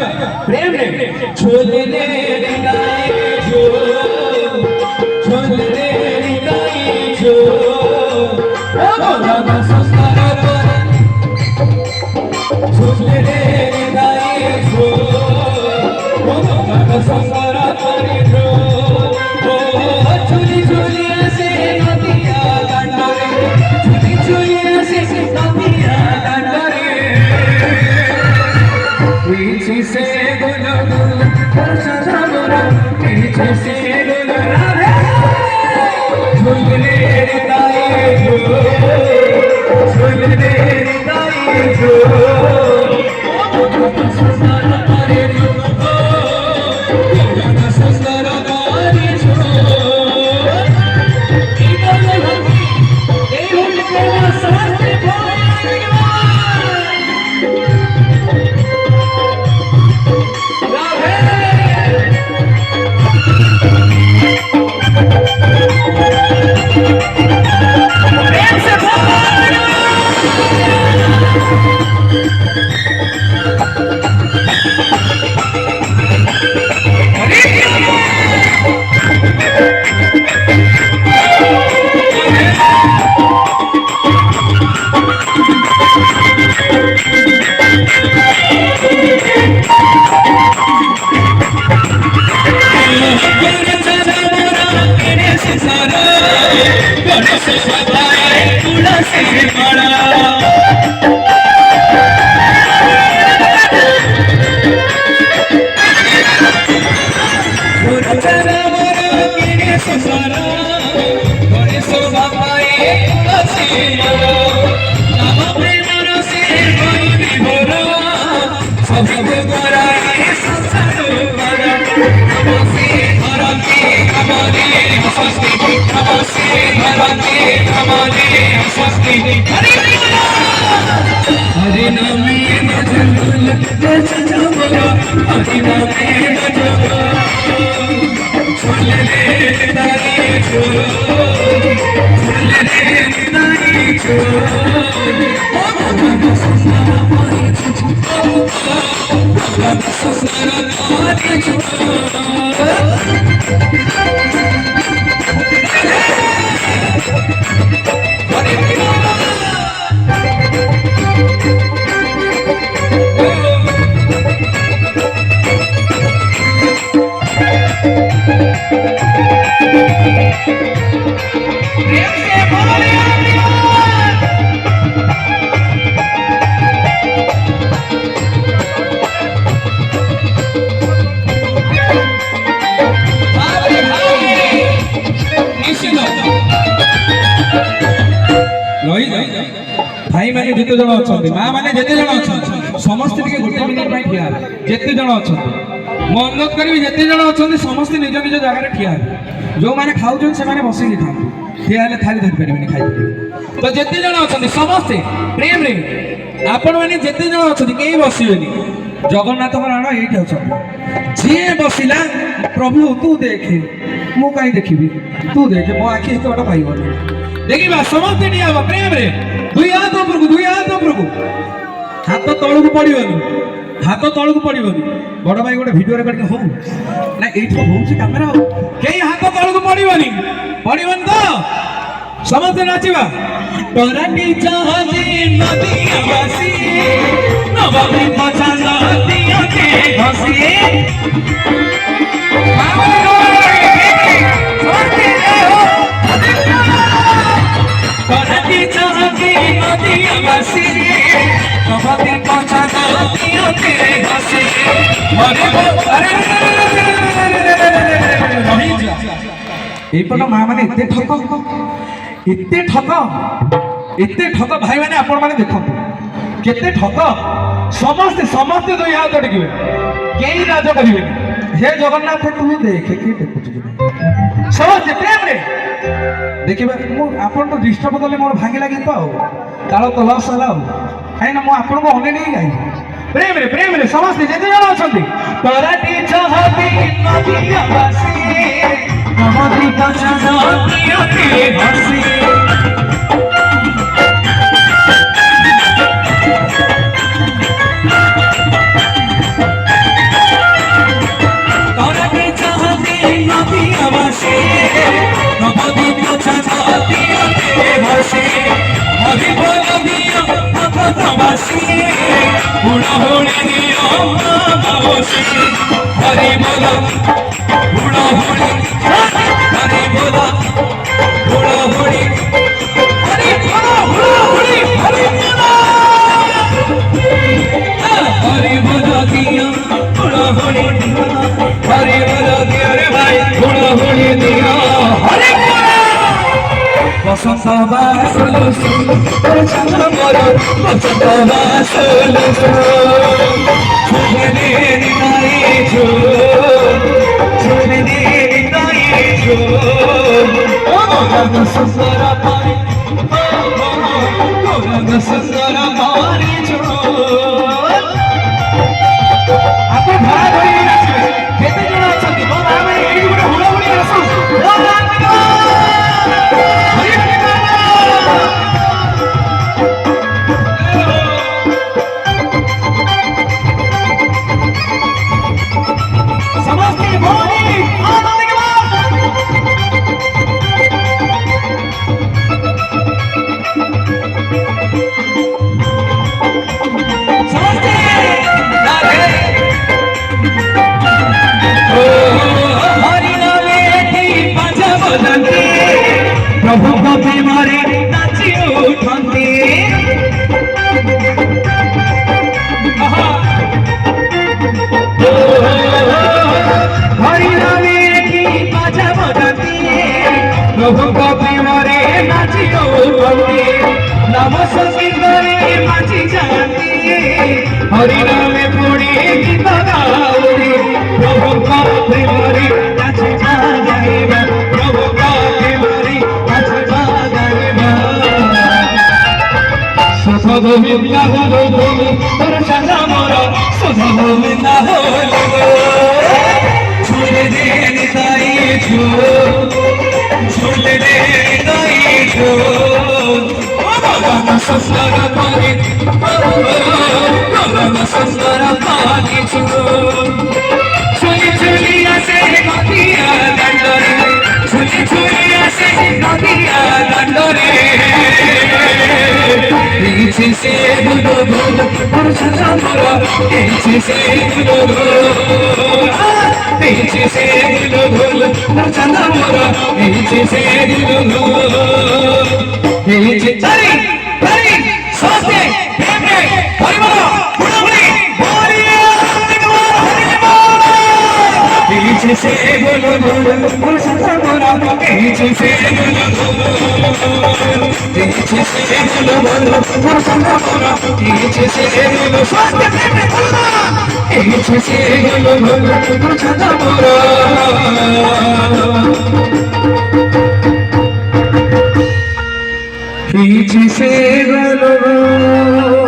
प्रेम रे छोले रे गाए जो छोले रे गाए जो ओ बाबा संस्कार छोले रे गाए जो ओ बाबा संस्कार करे जो ओ चुली चुली से नदिया गांडरे चुली चुली से नदिया गांडरे पीछे से गुलो सदा मोरा पीछे से गुलो झूले गाए जो झूले गाए जो संस्कार करे जो संस्कार करे जो ए हो तेरा साथ हरे नामे बजल बजबो हरे नामे बजबो छोले तारी छो छोले तारी छो ओ बाबा संसार पाए छो बाबा संसार पाए छो भाई माने जिते जन अच्छा माँ मैंने जिते जन अच्छा समस्त गोटे मिनिट ठिया जिते जन अच्छा मो अनुरोध करी जिते जन अच्छा समस्त निज निज जगह ठिया जो मैंने खाऊ से बस था ठिया थाली धरी पारे खाई तो जिते जन अच्छा समस्ते प्रेम रे आपण मैंने जिते जन अच्छा कहीं बसवे जगन्नाथ राण ये अच्छा जी बसला प्रभु तू देखे मु कहीं देखी तू देखे मो आखि तो बड़ा पाइब देखा समस्ते नहीं हम प्रेम रे दुई हाथ उपरकू हाथ तौक पड़ोनी हाथ तौक पड़ोनी बड़ भाई गोटे भिडियो रेकर्डिंग हो ना ये हूँ कैमेरा कहीं हाथ तौक पड़ोनी पड़ोनी तो समस्ते नाचवा टराटी जहाजे नदिया बासी नवमी पछान नदिया के घसी टराटी जहाजे नदिया बासी नवमी पछान नदिया के घसी अरे रही जा एपट माँ मैंने एते ठक भाई मैंने आपण मैंने देखो केते ठक समस्ते समस्ते दुई हाथ टेकिबे केही लाज करिवे हे जगन्नाथ तू देखे कि देखु समस्ते प्रेम रे देखिबे मु आपण तो डिस्टर्ब करले मोर भांगी लागी तो ताळ तो लस होला काई ना मु आपण को ओने नहीं गाई प्रेम रे समस्ते जेते जण अछंती तराटी चाहती नदिया बासी नमदी पछा नदिया के हसी हुड़ाहुड़ी दिया मावसी हरि बोला हुड़ाहुड़ी हरि बोला हुड़ाहुड़ी हरि बोला हुड़ाहुड़ी हरि बोला हरि बोला दिया हुड़ाहुड़ी दिया हरि बोला दिया रे भाई हुड़ाहुड़ी दिया हरि बोला बसंत बासुलु चंद्र मोर बसंत बासुलु छुने निताई छो छुने निताई छो ओ रंग सुंदर पारी ओ रंग सुंदर पारी छो आपको भरा धरी नाचबे केते जण अछंती तो आमे एडी गुटे हुड़ाहुड़ी रसु प्रभु को प्रेमारे नाची उठंती हरि नामे की बाजा बजाती प्रभु को प्रेमारे नाची उठंती नाम संकीर्तने नाची जाती हरि नामे पुड़ी गीत गाउती प्रभु को प्रेमारे नाची जाती प्रभु को प्रेमारे गोविंदा हो तोर चंदा मोर सुधा गोविंदा हो छुले दे निताई छो छुले दे निताई छो भगवान सुंदर पानी भगवान सुंदर पानी छो छुली छुली आसे नदिया दंडरे छुली छुली आसे नदिया दंडरे पीछे से बोलो बोलो और चला मोरा पीछे से बोलो बोलो पीछे से बोलो बोलो और चला मोरा पीछे से बोलो बोलो पीछे चली चली सोचे प्रेमे परिवार बुढ़ाबुढ़ी बोलिए पीछे से बोलो बोलो और चला मोरा पीछे से बोलो बोलो पीछे से बोलो बोलो और चला मोरा पीछे से बोलो स्वास्थ्य प्रेमे परिवार पीछे से बोलो बोलो और चला मोरा पीछे से बोलो